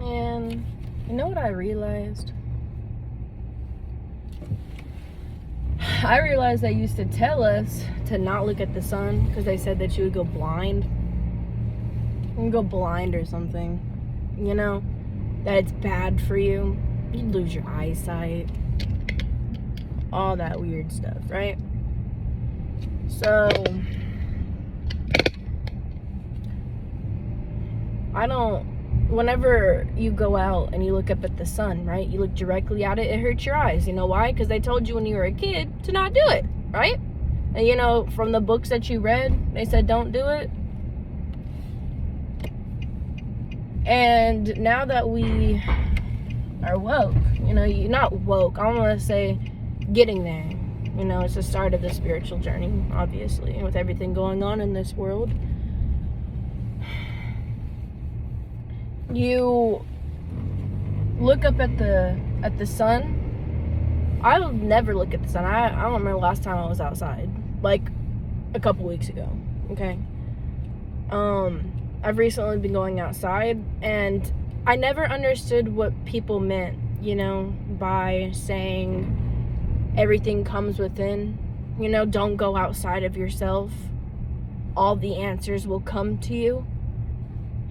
And you know what I realized? I realized they used to tell us to not look at the sun because they said that you would go blind. You can go blind or something. You know? That it's bad for you. You'd lose your eyesight. All that weird stuff, right? So, whenever you go out and you look up at the sun, right? You look directly at it, it hurts your eyes. You know why? Because they told you when you were a kid to not do it, right? And you know, from the books that you read, they said don't do it. And now that we are woke, you know, you're not woke, I want to say getting there. You know, it's the start of the spiritual journey, obviously, with everything going on in this world. You look up at the sun. I will never look at the sun. I don't remember the last time I was outside. Like a couple weeks ago. Okay. I've recently been going outside, and I never understood what people meant, you know, by saying everything comes within. You know, don't go outside of yourself. All the answers will come to you.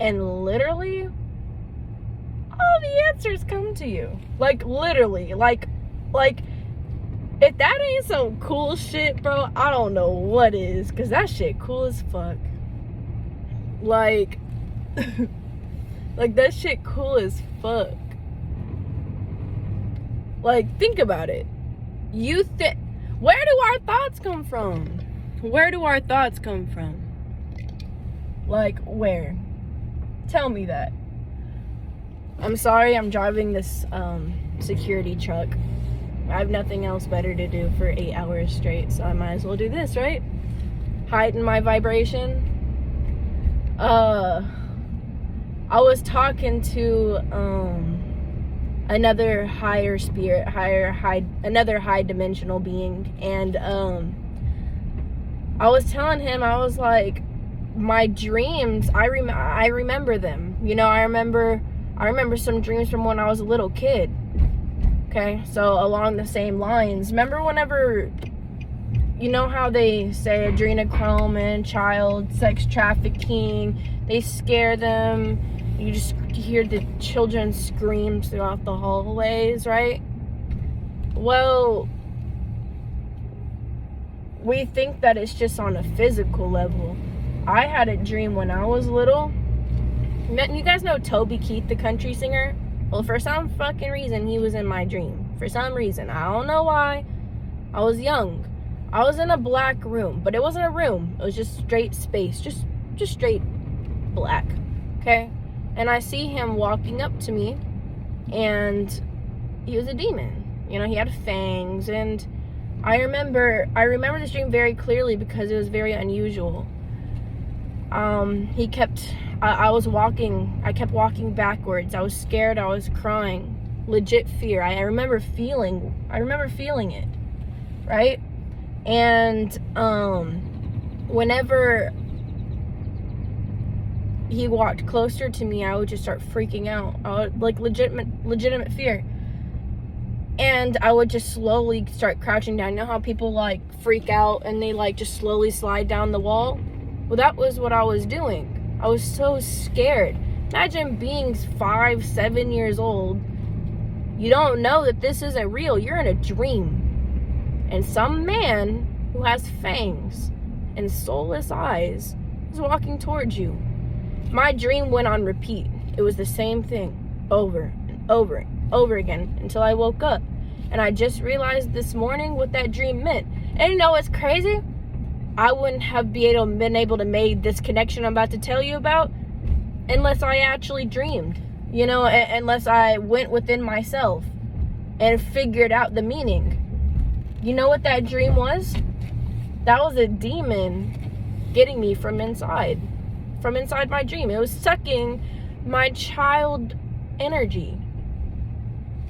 And literally, all the answers come to you. Like, literally. Like, if that ain't some cool shit, bro, I don't know what is. Because that shit cool as fuck. Like, like, that shit cool as fuck. Like, think about it. Where do our thoughts come from? Where do our thoughts come from? Like, where? Tell me that. I'm sorry, I'm driving this security truck. I have nothing else better to do for 8 hours straight, so I might as well do this, right? Heighten my vibration. I was talking to another higher spirit, another high dimensional being, and I was telling him, I was like, my dreams, I remember them. You know, I remember some dreams from when I was a little kid. Okay, so along the same lines, remember whenever, you know how they say adrenochrome and child sex trafficking, they scare them, you just hear the children screams throughout the hallways, right? Well, we think that it's just on a physical level. I had a dream when I was little. You guys know Toby Keith, the country singer? Well, for some fucking reason, he was in my dream. For some reason. I don't know why. I was young. I was in a black room. But it wasn't a room. It was just straight space. Just straight black. Okay? And I see him walking up to me. And he was a demon. You know, he had fangs. And I remember this dream very clearly because it was very unusual. I kept walking backwards. I was scared. I was crying. Legit fear. I remember feeling it, right? And whenever he walked closer to me, I would just start freaking out. I would, like, legitimate fear. And I would just slowly start crouching down. You know how people like freak out and they like just slowly slide down the wall? Well, that was what I was doing. I was so scared. Imagine being 5, 7 years old. You don't know that this isn't real. You're in a dream. And some man who has fangs and soulless eyes is walking towards you. My dream went on repeat. It was the same thing over and over and over again until I woke up. And I just realized this morning what that dream meant. And you know what's crazy? I wouldn't have been able to make this connection I'm about to tell you about unless I actually dreamed, you know, unless I went within myself and figured out the meaning. You know what that dream was? That was a demon getting me from inside my dream. It was sucking my child energy.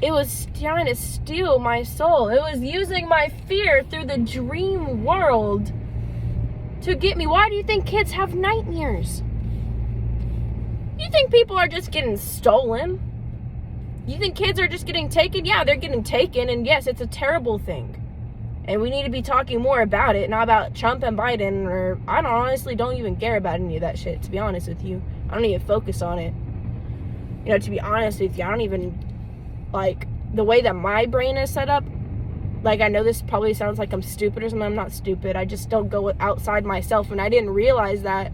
It was trying to steal my soul. It was using my fear through the dream world to get me. Why do you think kids have nightmares? You think people are just getting stolen? You think kids are just getting taken? Yeah, they're getting taken, and yes, it's a terrible thing. And we need to be talking more about it, not about Trump and Biden, or I honestly don't even care about any of that shit, to be honest with you. I don't even focus on it. You know, to be honest with you, I don't even, like, the way that my brain is set up, like, I know this probably sounds like I'm stupid or something. I'm not stupid. I just don't go outside myself, and I didn't realize that,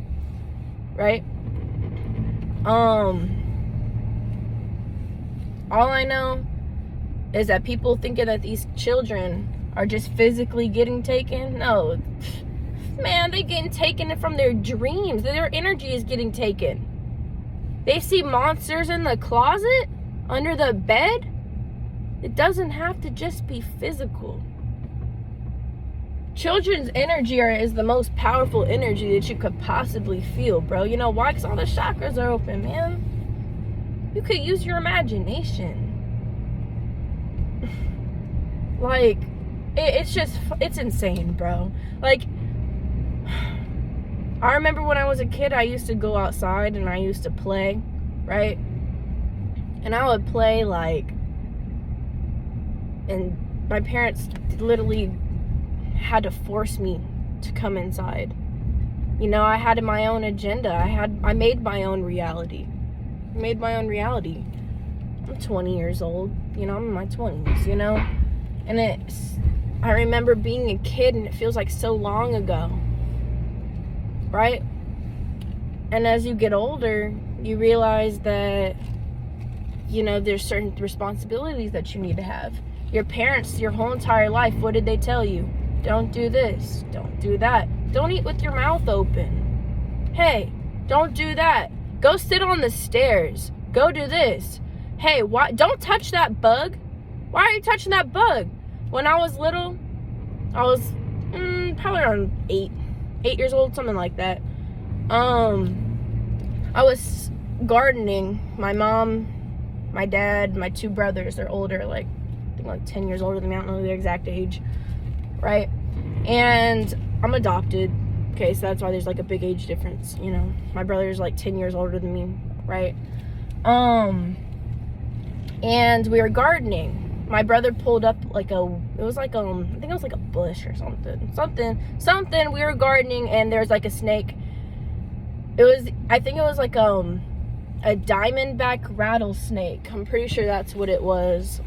right? All I know is that people thinking that these children are just physically getting taken. No, man, they're getting taken from their dreams. Their energy is getting taken. They see monsters in the closet, under the bed. It doesn't have to just be physical. Children's energy is the most powerful energy that you could possibly feel, bro. You know why? Because all the chakras are open, man. You could use your imagination. Like, it's insane, bro. Like, I remember when I was a kid, I used to go outside and I used to play, right? And I would play, like, and my parents literally had to force me to come inside. You know, I had my own agenda. I made my own reality. I'm 20 years old, you know, I'm in my 20s, you know? And I remember being a kid, and it feels like so long ago, right? And as you get older, you realize that, you know, there's certain responsibilities that you need to have. Your parents, your whole entire life, what did they tell you? Don't do this, don't do that. Don't eat with your mouth open. Hey, don't do that. Go sit on the stairs. Go do this. Hey, why? Don't touch that bug. Why are you touching that bug? When I was little, I was probably around 8 years old, something like that. I was gardening. My mom, my dad, my 2 brothers, they're older, like, I think like 10 years older than me. I don't know their exact age, right? And I'm adopted. Okay, so that's why there's like a big age difference, you know. My brother's like 10 years older than me, right? And we were gardening. My brother pulled up like I think it was like a bush or something. We were gardening, and there's like a snake. I think it was like a diamondback rattlesnake. I'm pretty sure that's what it was.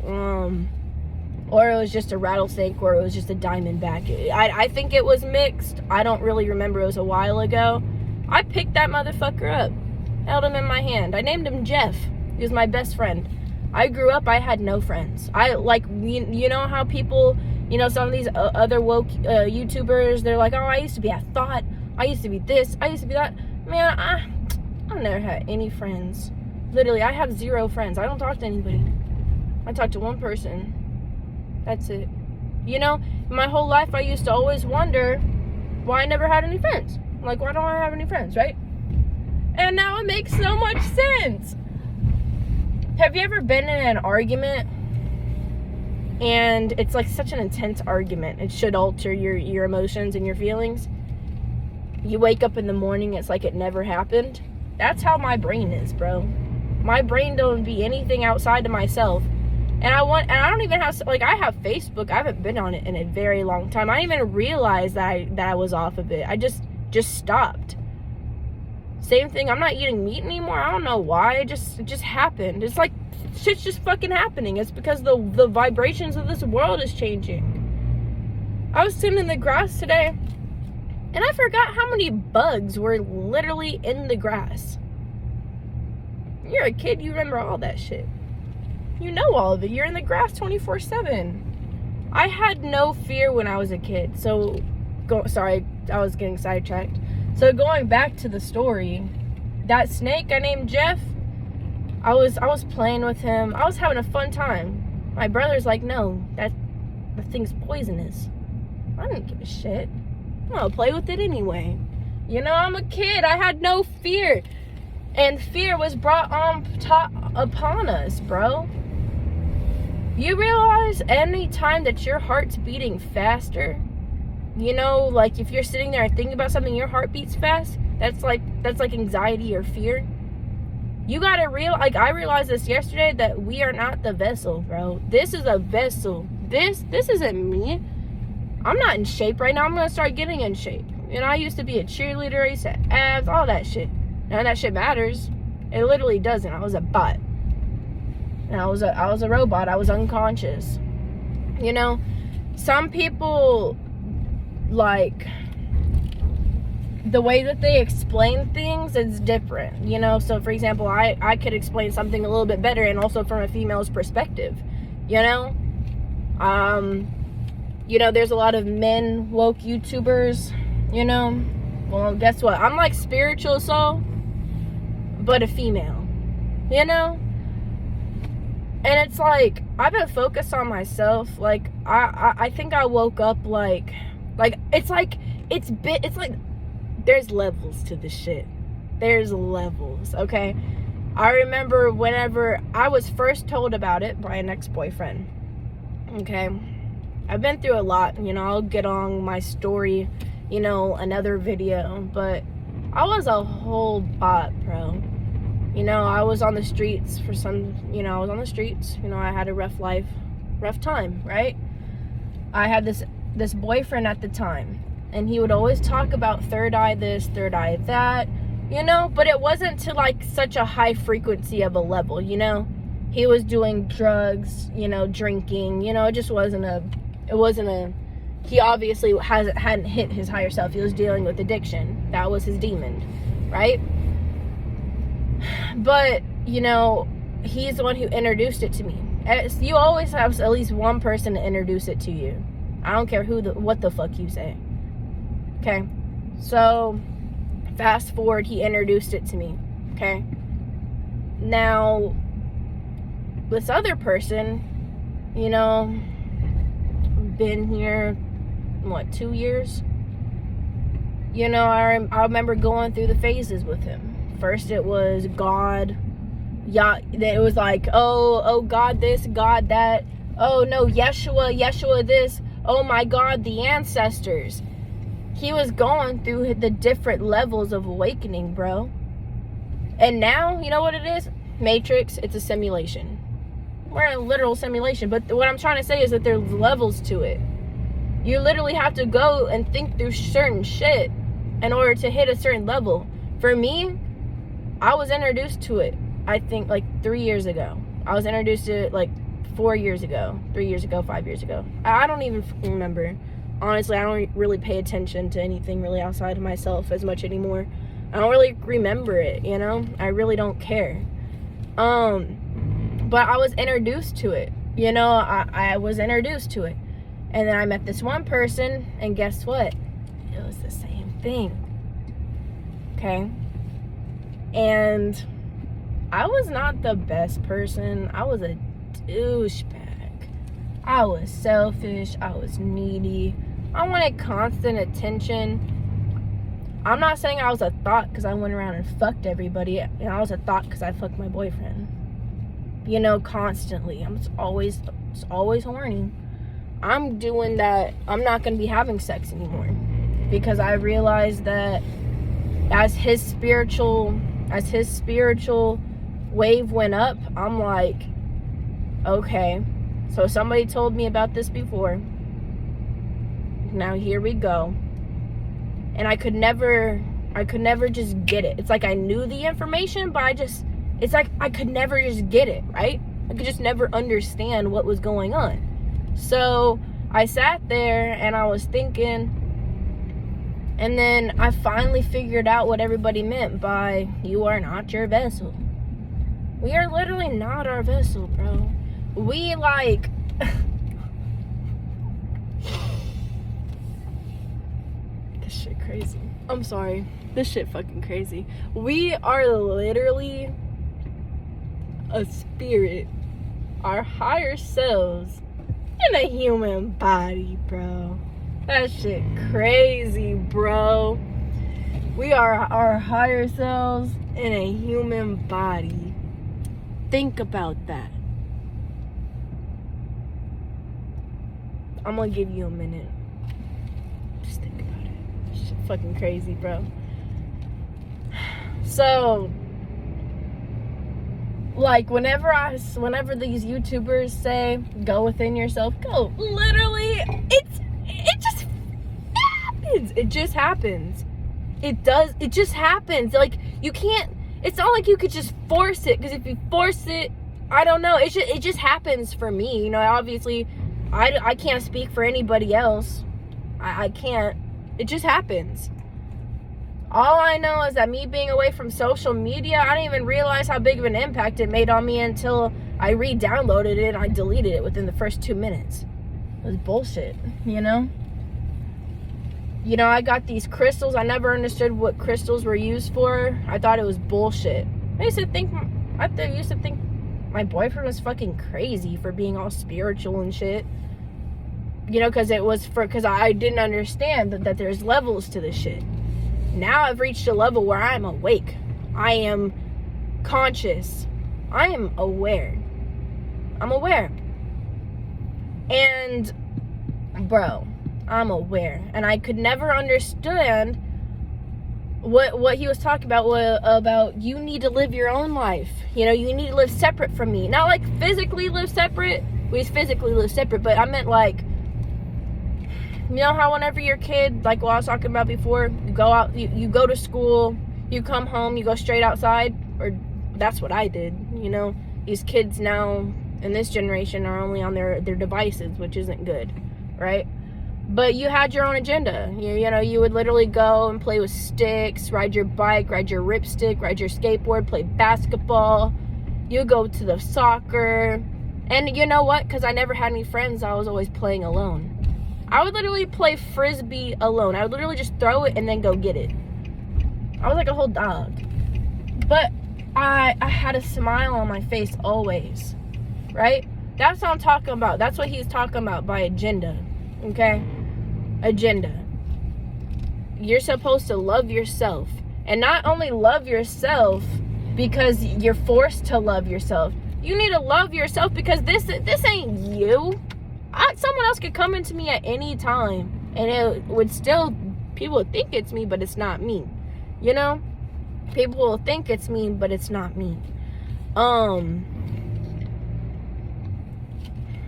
Or it was just a rattlesnake, or it was just a diamondback. I think it was mixed. I don't really remember. It was a while ago. I picked that motherfucker up, held him in my hand. I named him Jeff. He was my best friend. I grew up, I had no friends. You know how people, you know, some of these other woke YouTubers, they're like, oh, I used to be a thought. I used to be this. I used to be that. Man, I never had any friends. Literally, I have 0 friends. I don't talk to anybody. I talk to one person. That's it. You know, my whole life I used to always wonder why I never had any friends. Like, why don't I have any friends, right? And now it makes so much sense. Have you ever been in an argument and it's like such an intense argument? It should alter your emotions and your feelings. You wake up in the morning, it's like it never happened. That's how my brain is, bro. My brain don't be anything outside of myself. And I don't even have, like, I have Facebook. I haven't been on it in a very long time. I didn't even realize that I was off of it. I just stopped. Same thing, I'm not eating meat anymore. I don't know why. It just happened. It's like shit's just fucking happening. It's because the vibrations of this world is changing. I was sitting in the grass today, and I forgot how many bugs were literally in the grass. You're a kid, you remember all that shit. You know all of it. You're in the grass 24/7. I had no fear when I was a kid. Sorry, I was getting sidetracked. So going back to the story, that snake I named Jeff, I was playing with him. I was having a fun time. My brother's like, no, the thing's poisonous. I didn't give a shit. I'm gonna play with it anyway. You know, I'm a kid. I had no fear. And fear was brought upon us, bro. You realize any time that your heart's beating faster, you know, like if you're sitting there and thinking about something, your heart beats fast, that's like anxiety or fear. You gotta like, I realized this yesterday, that we are not the vessel, bro. This is a vessel. This isn't me. I'm not in shape right now. I'm gonna start getting in shape. You know, I used to be a cheerleader. I used to have abs, all that shit. None of that shit matters. It literally doesn't. I was a bot. And I was a robot. I was unconscious. You know, some people, like, the way that they explain things is different, you know. So for example, I could explain something a little bit better, and also from a female's perspective, you know. You know, there's a lot of men woke YouTubers, you know. Well, guess what? I'm like spiritual soul, but a female, you know. And it's like, I've been focused on myself. Like, I think I woke up like it's like there's levels to this shit. There's levels, okay? I remember whenever I was first told about it by an ex-boyfriend, okay? I've been through a lot, you know. I'll get on my story, you know, another video, but I was a whole bot, bro. You know, I was on the streets for some, you know, I was on the streets. You know, I had a rough life, rough time, right? I had this boyfriend at the time, and he would always talk about third eye this, third eye that, you know, but it wasn't to like such a high frequency of a level, you know. He was doing drugs, you know, drinking, you know. It just wasn't he obviously hadn't hit his higher self. He was dealing with addiction. That was his demon, right? But, you know, he's the one who introduced it to me. You always have at least one person to introduce it to you. I don't care what the fuck you say. Okay? So, fast forward, he introduced it to me. Okay? Now, this other person, you know, been here, 2 years? You know, I remember going through the phases with him. First it was God. Yeah, it was like, oh God this, God that. Oh no, Yeshua this. Oh my God, the ancestors. He was going through the different levels of awakening, bro. And now, you know what it is? Matrix, it's a simulation. We're in a literal simulation. But what I'm trying to say is that there's levels to it. You literally have to go and think through certain shit in order to hit a certain level. For me, I was introduced to it, I think, like 3 years ago. I was introduced to it like 4 years ago, 3 years ago, 5 years ago. I don't even remember. Honestly, I don't really pay attention to anything really outside of myself as much anymore. I don't really remember it, you know? I really don't care. But I was introduced to it. You know, I was introduced to it. And then I met this one person, and guess what? It was the same thing. Okay? And I was not the best person. I was a douchebag. I was selfish. I was needy. I wanted constant attention. I'm not saying I was a thought because I went around and fucked everybody. And I was a thought because I fucked my boyfriend. You know, constantly. I'm always horny. I'm doing that. I'm not going to be having sex anymore. Because I realized that as his spiritual wave went up, I'm like, okay, so somebody told me about this before. Now here we go. And I could never just get it. It's like I knew the information, but it's like I could never just get it, right? I could just never understand what was going on. So I sat there and I was thinking, and then I finally figured out what everybody meant by, you are not your vessel. We are literally not our vessel, bro. We like... This shit crazy. I'm sorry. This shit fucking crazy. We are literally a spirit. Our higher selves in a human body, bro. That shit crazy, bro. We are our higher selves in a human body. Think about that. I'm gonna give you a minute. Just think about it. This shit fucking crazy, bro. So, Like, whenever these YouTubers say, go within yourself, go. Literally, it just happens. It just happens. It just happens. Like, you can't, it's not like you could just force it, because if you force it, I don't know, it just happens for me. You know, obviously, I can't speak for anybody else. I can't. It just happens. All I know is that me being away from social media, I didn't even realize how big of an impact it made on me until I re-downloaded it and I deleted it within the first 2 minutes. It was bullshit, you know? You know, I got these crystals. I never understood what crystals were used for. I thought it was bullshit. I used to think my boyfriend was fucking crazy for being all spiritual and shit. You know, because I didn't understand that there's levels to this shit. Now I've reached a level where I'm awake. I am conscious. I am aware. I'm aware. And, bro, I'm aware. And I could never understand what he was talking about you need to live your own life. You know, you need to live separate from me. Not like physically live separate. We physically live separate, but I meant like, you know how whenever you're a kid, like what I was talking about before, you go out, you go to school, you come home, you go straight outside, or that's what I did, you know. These kids now in this generation are only on their devices, which isn't good, right? But you had your own agenda. You know, you would literally go and play with sticks, ride your bike, ride your ripstick, ride your skateboard, play basketball. You go to the soccer. And you know what? Because I never had any friends, I was always playing alone. I would literally play frisbee alone. I would literally just throw it and then go get it. I was like a whole dog. But I had a smile on my face always, right? That's what I'm talking about. That's what he's talking about by agenda, okay? Agenda. You're supposed to love yourself. And not only love yourself because you're forced to love yourself. You need to love yourself because this ain't you. Someone else could come into me at any time and it would still, people would think it's me, but it's not me, you know. People will think it's me, but it's not me. Man,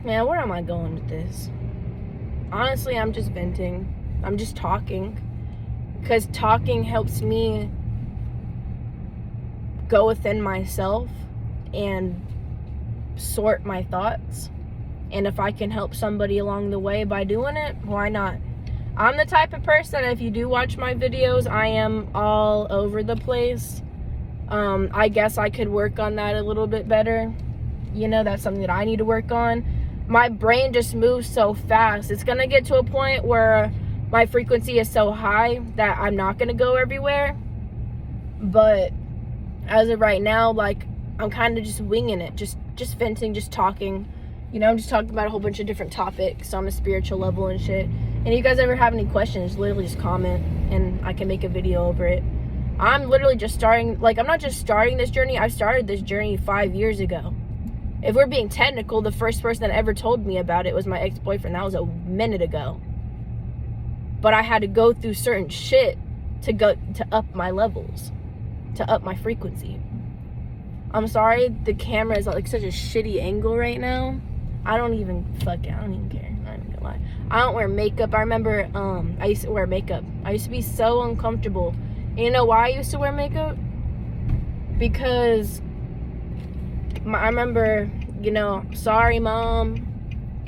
where am I going with this? Honestly, I'm just venting. I'm just talking, because talking helps me go within myself and sort my thoughts. And if I can help somebody along the way by doing it, why not? I'm the type of person, if you do watch my videos, I am all over the place. I guess I could work on that a little bit better. You know, that's something that I need to work on. My brain just moves so fast. It's going to get to a point where my frequency is so high that I'm not going to go everywhere. But as of right now, like, I'm kind of just winging it. Just venting, just talking. You know, I'm just talking about a whole bunch of different topics on a spiritual level and shit. And if you guys ever have any questions, literally just comment and I can make a video over it. I'm literally just starting, like, I'm not just starting this journey. I started this journey 5 years ago. If we're being technical, the first person that ever told me about it was my ex-boyfriend. That was a minute ago. But I had to go through certain shit to up my levels, to up my frequency. I'm sorry, the camera is like such a shitty angle right now. I don't even care. I'm not even gonna lie. I don't wear makeup. I remember I used to wear makeup. I used to be so uncomfortable. And you know why I used to wear makeup? Because I remember, you know, sorry mom,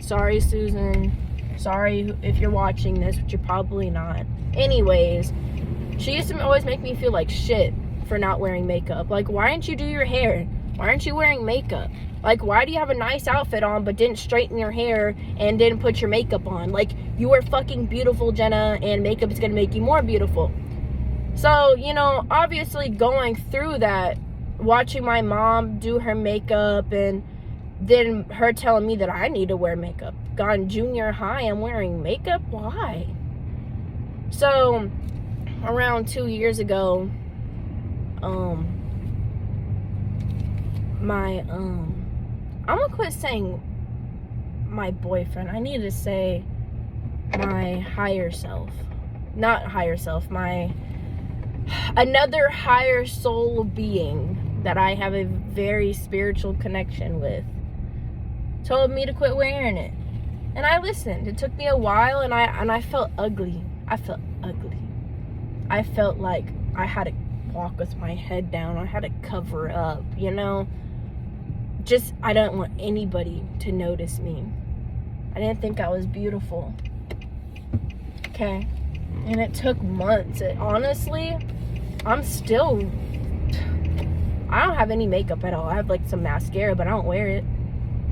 sorry Susan, sorry if you're watching this, but you're probably not. Anyways, she used to always make me feel like shit for not wearing makeup. Like, why didn't you do your hair? Why aren't you wearing makeup? Like, why do you have a nice outfit on but didn't straighten your hair and didn't put your makeup on? Like, you are fucking beautiful, Jenna, and makeup is gonna make you more beautiful. So, you know, obviously going through that, watching my mom do her makeup and then her telling me that I need to wear makeup. God, in junior high, I'm wearing makeup? Why? So, around 2 years ago, I'm gonna quit saying my boyfriend. I need to say my higher self. Not higher self, another higher soul being that I have a very spiritual connection with told me to quit wearing it. And I listened. It took me a while, and I felt ugly. I felt ugly. I felt like I had to walk with my head down. I had to cover up, you know? Just, I don't want anybody to notice me. I didn't think I was beautiful. Okay? And it took months. Honestly, I don't have any makeup at all. I have like some mascara, but I don't wear it,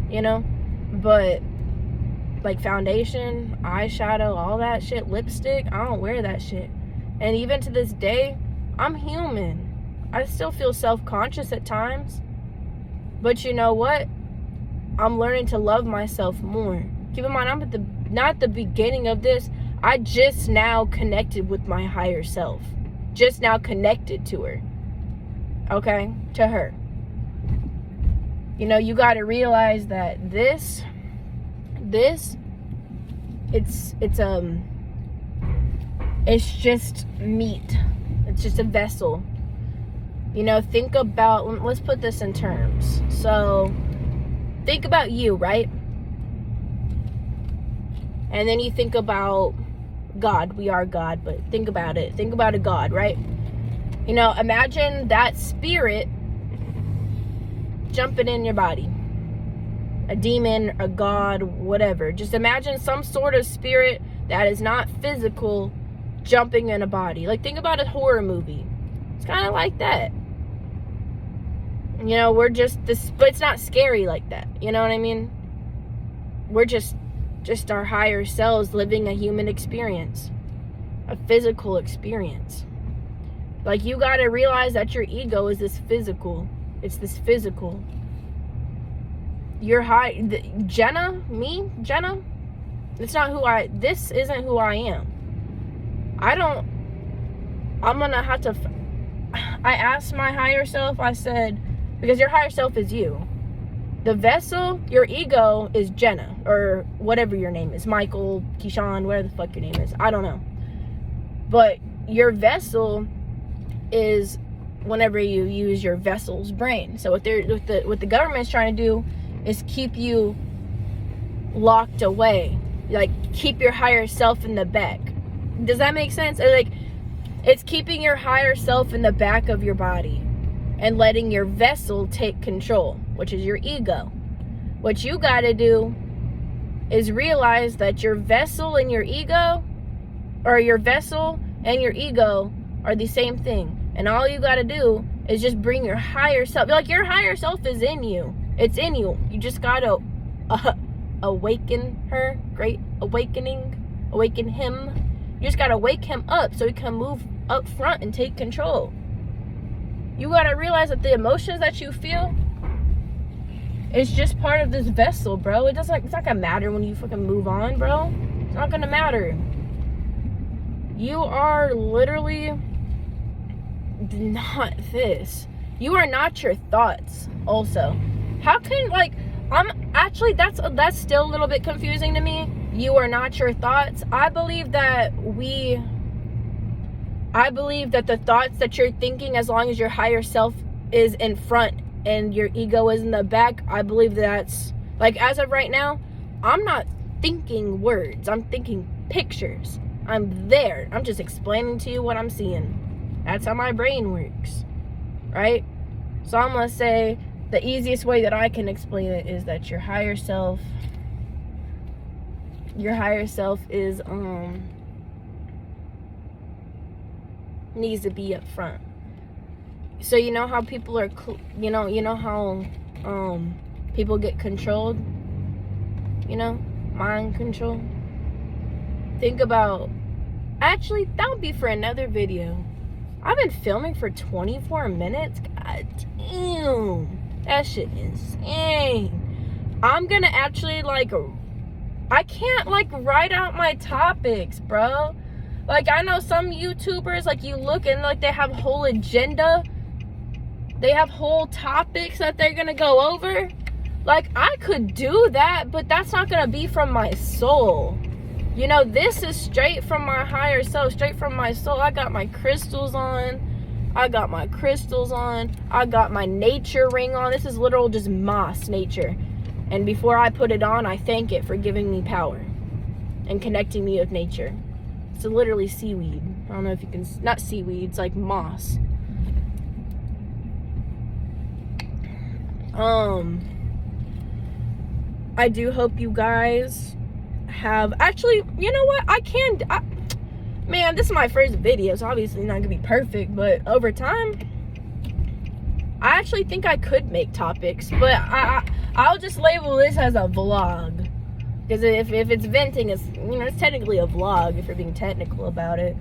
you know? But like foundation, eyeshadow, all that shit, lipstick, I don't wear that shit. And even to this day, I'm human. I still feel self-conscious at times. But you know what? I'm learning to love myself more. Keep in mind, I'm not at the beginning of this. I just now connected with my higher self. Just now connected to her. Okay? To her. You know, you got to realize that it's just meat. It's just a vessel. You know, think about, let's put this in terms. So, think about you, right? And then you think about God. We are God, but think about it. Think about a God, right? You know, imagine that spirit jumping in your body. A demon, a God, whatever. Just imagine some sort of spirit that is not physical jumping in a body. Like, think about a horror movie. It's kind of like that. You know, we're just this, but it's not scary like that. You know what I mean? We're just our higher selves living a human experience, a physical experience. Like, you got to realize that your ego is this physical. It's this physical. You're Jenna, this isn't who I am. I'm gonna have to, I asked my higher self, I said, because your higher self is you. The vessel, your ego is Jenna, or whatever your name is, Michael, Keyshawn, whatever the fuck your name is, I don't know. But your vessel is whenever you use your vessel's brain. So what the government's trying to do is keep you locked away, like keep your higher self in the back. Does that make sense? Like, it's keeping your higher self in the back of your body and letting your vessel take control, which is your ego. What you got to do is realize that your vessel and your ego, or your vessel and your ego, are the same thing. And all you got to do is just bring your higher self. Like, your higher self is in you. It's in you. You just got to awaken her. Great awakening. Awaken him. You just got to wake him up so he can move up front and take control. You got to realize that the emotions that you feel is just part of this vessel, bro. It's not going to matter when you fucking move on, bro. It's not going to matter. You are literally not this. You are not your thoughts also. How can, like, that's still a little bit confusing to me. You are not your thoughts. I believe that the thoughts that you're thinking, as long as your higher self is in front and your ego is in the back, I believe that's, like, as of right now, I'm not thinking words. I'm thinking pictures. I'm there. I'm just explaining to you what I'm seeing. That's how my brain works, right? So I'm going to say the easiest way that I can explain it is that your higher self is, needs to be up front. So you know how people are, you know how people get controlled, mind control. Think about, actually, that would be for another video. I've been filming for 24 minutes. God damn, that shit is insane. I'm gonna actually, like, I can't, like, write out my topics, bro. Like, I know some YouTubers, like, you look and, like, they have a whole agenda. They have whole topics that they're gonna go over. Like, I could do that, but that's not gonna be from my soul. You know, this is straight from my higher self, straight from my soul. I got my crystals on. I got my crystals on. I got my nature ring on. This is literal just moss nature. And before I put it on, I thank it for giving me power and connecting me with nature. It's literally seaweed. I don't know if you can, not seaweed, it's like moss. I do hope you guys have, actually, you know what, man, this is my first video, so obviously not gonna be perfect, but over time, I actually think I could make topics, but I'll just label this as a vlog. Because if it's venting, it's, you know, it's technically a vlog if you're being technical about it.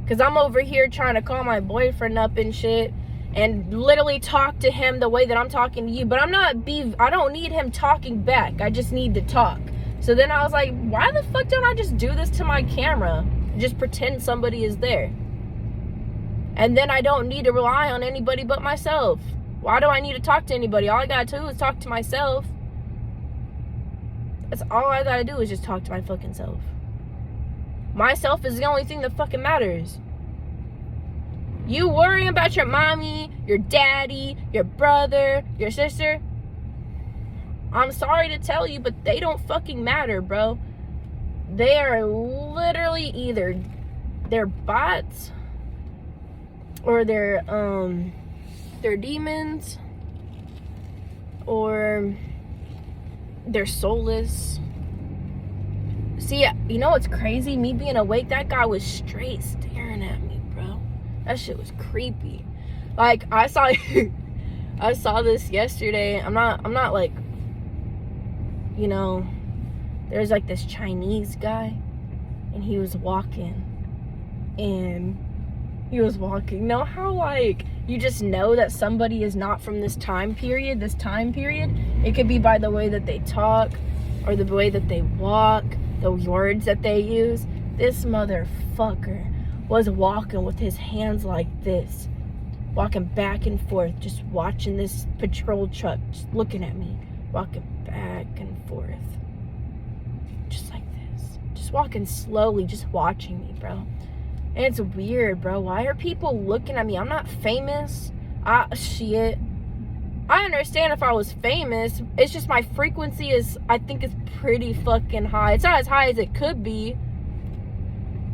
Because I'm over here trying to call my boyfriend up and shit and literally talk to him the way that I'm talking to you. But I don't need him talking back. I just need to talk. So then I was like, why the fuck don't I just do this to my camera? Just pretend somebody is there. And then I don't need to rely on anybody but myself. Why do I need to talk to anybody? All I gotta do is talk to myself. That's all I gotta do is just talk to my fucking self. Myself is the only thing that fucking matters. You worrying about your mommy, your daddy, your brother, your sister. I'm sorry to tell you, but they don't fucking matter, bro. They are literally either they're bots or they're demons or they're soulless. See, you know what's crazy? Me being awake, that guy was straight staring at me, bro. That shit was creepy. Like, I saw I saw this yesterday. I'm not like, you know, there's like this Chinese guy and he was walking. Know how like you just know that somebody is not from this time period? It could be by the way that they talk or the way that they walk, the words that they use. This motherfucker was walking with his hands like this, walking back and forth, just watching this patrol truck, just looking at me, walking back and forth, just like this, just walking slowly, just watching me, bro. And it's weird, bro. Why are people looking at me? I'm not famous. Shit. I understand if I was famous. It's just my frequency I think is pretty fucking high. It's not as high as it could be.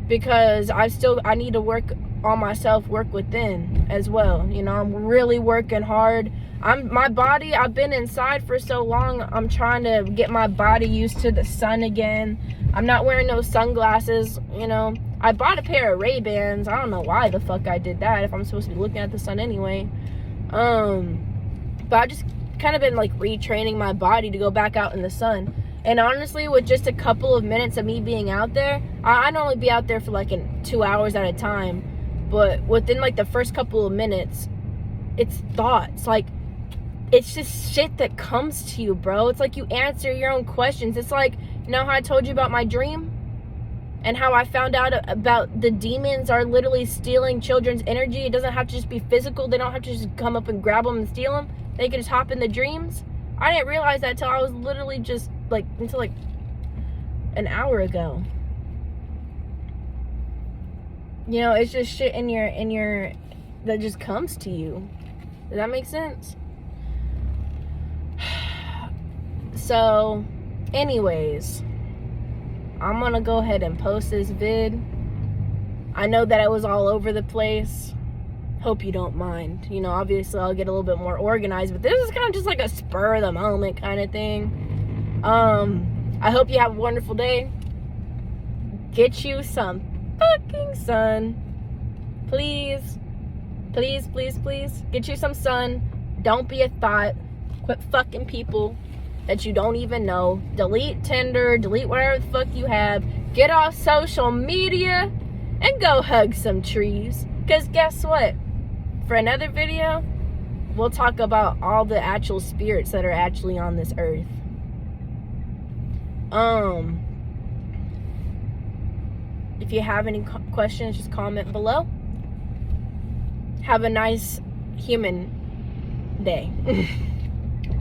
Because I need to work on myself, work within as well. You know, I'm really working hard. My body, I've been inside for so long. I'm trying to get my body used to the sun again. I'm not wearing those sunglasses, you know. I bought a pair of Ray-Bans. I don't know why the fuck I did that if I'm supposed to be looking at the sun anyway. But I've just kind of been like retraining my body to go back out in the sun. And honestly, with just a couple of minutes of me being out there, I'd only be out there for like 2 hours at a time. But within like the first couple of minutes, it's thoughts. Like, it's just shit that comes to you, bro. It's like you answer your own questions. It's like, you know how I told you about my dream? And how I found out about the demons are literally stealing children's energy. It doesn't have to just be physical. They don't have to just come up and grab them and steal them. They can just hop in the dreams. I didn't realize that until I was literally just until like an hour ago. You know, it's just shit in your that just comes to you. Does that make sense? So, anyways, I'm gonna go ahead and post this vid. I know that it was all over the place. Hope you don't mind. You know, obviously I'll get a little bit more organized, but this is kind of just like a spur of the moment kind of thing. I hope you have a wonderful day. Get you some fucking sun. Please. Please, please, please. Get you some sun. Don't be a thought. Quit fucking people that you don't even know. Delete Tinder, delete whatever the fuck you have. Get off social media and go hug some trees. Because guess what? For another video, we'll talk about all the actual spirits that are actually on this earth. If you have any questions, just comment below. Have a nice human day.